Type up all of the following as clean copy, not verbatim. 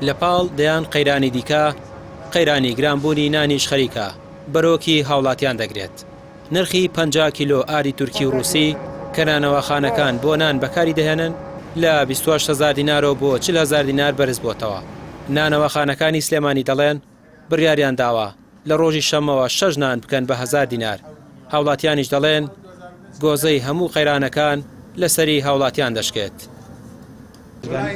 لە پاڵ دەیان قەیرانی دیکە قەیرانی گرانبوونی نانیش خەریکە بەرۆکی هاوڵاتیان دەگرێت. نرخی 50 کیلۆ ئاری تورکی و رووسی کە نانەوەخانەکان بۆ نان بەکاری دەهێنن لە 28,000 دینارەوە بۆ 40,000 دینار بەرز بۆتەوە. نانەوەخانەکانی سلێمانی دەڵێن بڕیاریان داوە لە ڕۆژی شەمەوە 6 نان بکەن بە 1000 دینار. هاوڵاتیانیش دەڵێن گۆزەی هەموو قەیرانەکان لەسەری هاوڵاتیان دەشکێت.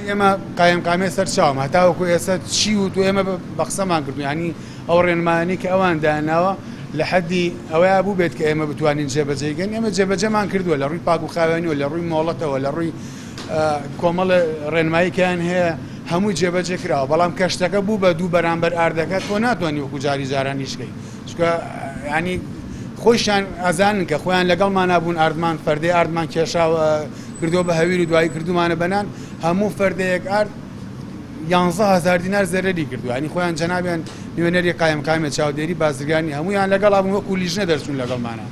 ئێمە قایمقامێ سەر چاوم هەتاوەکو ئێستا چی و تو ئێمە بە قسەمان کردو ینی ئەو ڕێنمانی کە ئەوان داناوە لە حەدی ئەوەیە بوو بێت کە ئێمە بتوانین جێبەجێگەن. ئێمە جێبەجەمان کردووە لە ڕووی پاک و خاوێنیەوە لە ڕووی مۆڵەتەوە لە ڕووی کۆمەڵە ڕێنماییکیان هەیە هەمووی جێبەجێ کراوە. بەڵام کەشتەکە بوو بە دوو بەرامبەر ئاردەکەت تۆ ناتوانانی وەکو جاری جارانیشکەی چکە ینی خۆشیان ئەزانن کە خۆیان لەگەڵمان نبوون ئاردمان فەردەی ئاردمان کێشاوە کردو بە هەویری دوایی کردومانە بەنان هەموو فەردەیەک ئارد 11,000 دینار زەرری کردو. ینی خۆیان جەنابیان نوێنەری قایمقامێ چاودێری بازرگانی هەمویان لەگەڵ بوون وەکو لیژنە دەرچوون لەگەڵمانە.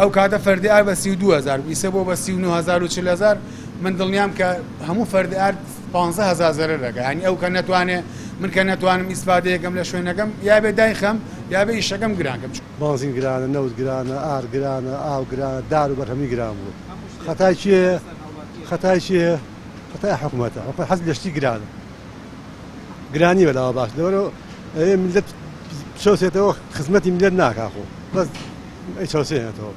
ئەو کاتە فەردەی ئار بە 32,000 ئیسە بۆ بە 39,000 و 40,000 من دڵنیام کە هەموو فەردەی ئارد 15,000 زەرر دەکە. ینی ئەو کە نەتوانێ من کە نەتوانم ئیسفادەیەکەم لە شوێنەکەم یا بێ دایخەم یا بێ ئیشەکەم گرانکەم. بازین گرانە نەوت گرانە ئار گرانە ئاو گرانە دار و بەرهەمی گران بوو. خەتای چیە؟ خەتای چیە؟ خەتای حکوومەتە. حەز لە شتی گرانە. گرانی بەلاوە باش لەوەرە ملت چۆسێتەوە خزمەتی ملت ناکاخۆ بەس ئەی چۆسێنێتەوە.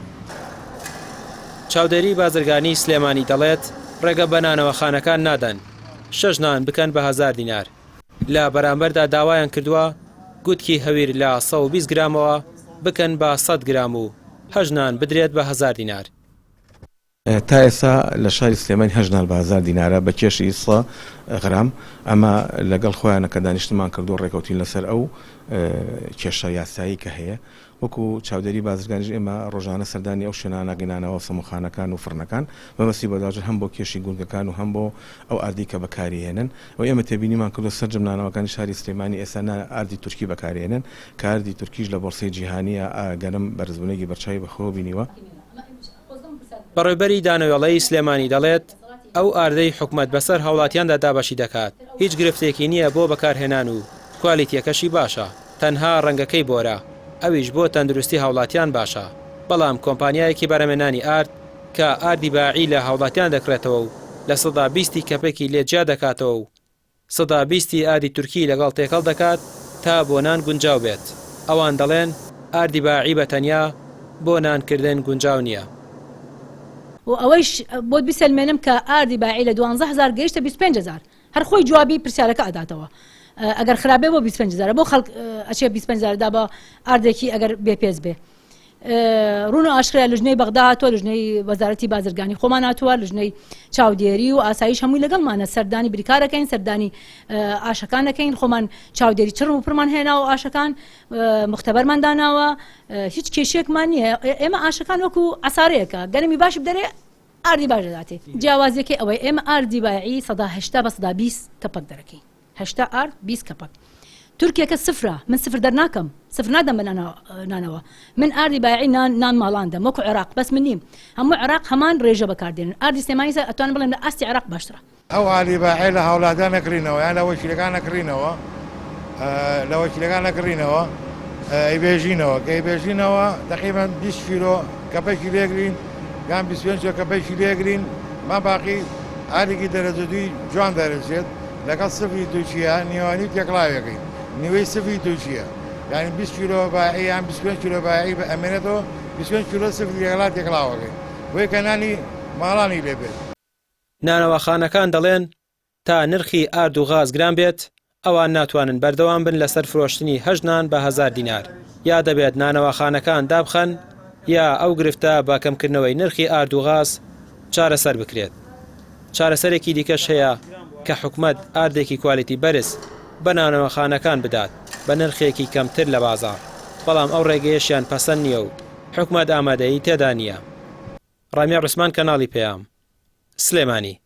چاودێری بازرگانی سلێمانی دەڵێت ڕێگە بەنانەوەخانەکان نادەن 6 نان بکەن بە 1000 دینار. لە بەرامبەردا داوایان کردووە گوتکی هەویر لە 120 گرامەوە بکەن بە 100 گرام و 8 نان بدرێت بە 1000 دینار. تا ئێستا لە شاری سلێمانی 8 نان بە 1000 دینارە بە کێشی 100 غرام. ئەمە لەگەڵ خۆیانە کە دانیشتمان کردو ڕێکەوتین لەسەر ئەو کێشە یاسایی کە هەیە. وەکو چاودێری بازرگانیش ئێمە ڕۆژانە سەردانی ئەو شوێنانە گەنانەوە سەموخانەکان و فرنەکان بەمەسی بەداژن هەم بۆ کێشی گونگەکان و هەم بۆ ئەو ئاردی کە بەکارهێنن. ئەو ئێمە تێبینیمان کردو سەرجەم نانەوەکانی شاری سلێمانی ئێستا ئاردی تورکی بەکارهێنن کە ئاردی تورکیش لە بۆرسەی جیهانیە گەرم بەرزبوونێکی بەرچاوی بەخۆ بینیوە. بەڕێوەبەری دانەوێڵەی سلێمانی دەڵێت ئەو ئاردەی حکومەت بەسەر هاوڵاتیاندا دابەشی دەکات هیچ گرفتێکی نییە بۆ بەکارهێنان و کوالیتیەکەشی باشە تەنها ڕەنگەکەی بۆرە ئەویش بۆ تەندروستی هاوڵاتیان باشە. بەڵام کۆمپانیایەکی بەرەمێنانی ئارد کە ئاردی باعی لە هاوڵاتیان دەکرێتەوە و لە 120 کەپێکی لێجیا دەکاتەوە و 120 ئاردی تورکی لەگەڵ تێکەڵ دەکات تا بۆ نان گونجاو بێت. ئەوان دەڵێن ئاردی باعی بەتەنیا بۆ نانکردن گونجاو نییە. و ئەوەیش بۆ بیسەلمێنم کە ئاردی باعی لە 12,000 گەیشتە 25,000 هەر خۆی جوابی پرسیارەکە ئەداتەوە. ئەگەر خراپێ بۆ 25,000 بۆ خەڵک ئەچێ 25,000 دا بە ئاردێکی ئەگەر بێپێز بێ. ڕوون ئاشکرا لە ژنەی بەغدا هاتووە لە ژنەی وەزارەتی بازرگانی خۆمان هاتووە لە ژنەی چاودێری و ئاسایش هەمووی لەگەڵمانە سەردانی بریکارەکەین سەردانی ئاشەکانەکەین خۆمان چاودێری چڕم و پڕمان هێناوە ئاشەکان مختبەرمان داناوە هیچ کێشێکمان نییە. ئێمە ئاشەکان وەکو ئاسارەیەکە گەرمی باش بدەرێ ئاردی باش دەداتێ. جیاوازیەکەی ئەوەی ئێمە ئاردی باعی 180 بە 120 کەپەک دەرەکەین 80 ئارد 20 کەپەک. تورکیەکە سفرە من سفر دەرناکەم سفر نادەم بە نانەوە من ئاردی باعی نان ماڵاندەم وەکو عێراق بەس من نیم هەموو عێراق هەمان ڕێژە بەکاردێنن ئاردی سلێمانی ئەتوانم بڵێم لە ئاستی عێراق باشترە. ئەو ئاردی باعی لە هاوڵاتیان نەکڕینەوە یان لە وەکیلەکان نەکڕینەوە لە وەکیلەکان نەکڕینەوە ئەیبێژینەوە کە ئەیبێژینەوە تقریباً 20 کیلۆ کەپێکی لێگرین یان 25 کەپێکی لێگرین ما باقی ئاردێکی دەرەجە دوی جوان دەرەچێت لەگەڵ سفری تووشیە نیوانی تێکڵاوەکەی نیوەی سفری تووشیە یعنی 20 کیلۆ باعی یان 25 کیلۆ باعی بە ئەمێنێتەوە 25 کیلۆ سفری لەگەڵا تێکڵاوەکەی بۆی کە نانی ماڵانی لێبێت. نانەوەخانەکان دەڵێن تا نرخی ئارد و غاز گران بێت ئەوان ناتوانن بەردەوام بن لەسەر فرۆشتنی 8 نان بە 1000 دینار یا دەبێت نانەوەخانەکان دابخەن یا ئەو گرفتە بە کەمکردنەوەی نرخی ئارد و غاز چارەسەر بکرێت. چارەسەرێکی دیکەش هەیە کە حکومەت ئاردێکی کوالیتی بەرز بە نانەوەخانەکان بدات بە نرخێکی کەمتر لە بازار بەڵام ئەو ڕێگەیەشیان پەسەند نییە و حکومەت ئامادەیی تێدا نییە. ڕامیە ڕوسمان کەناڵی پێام سلێمانی.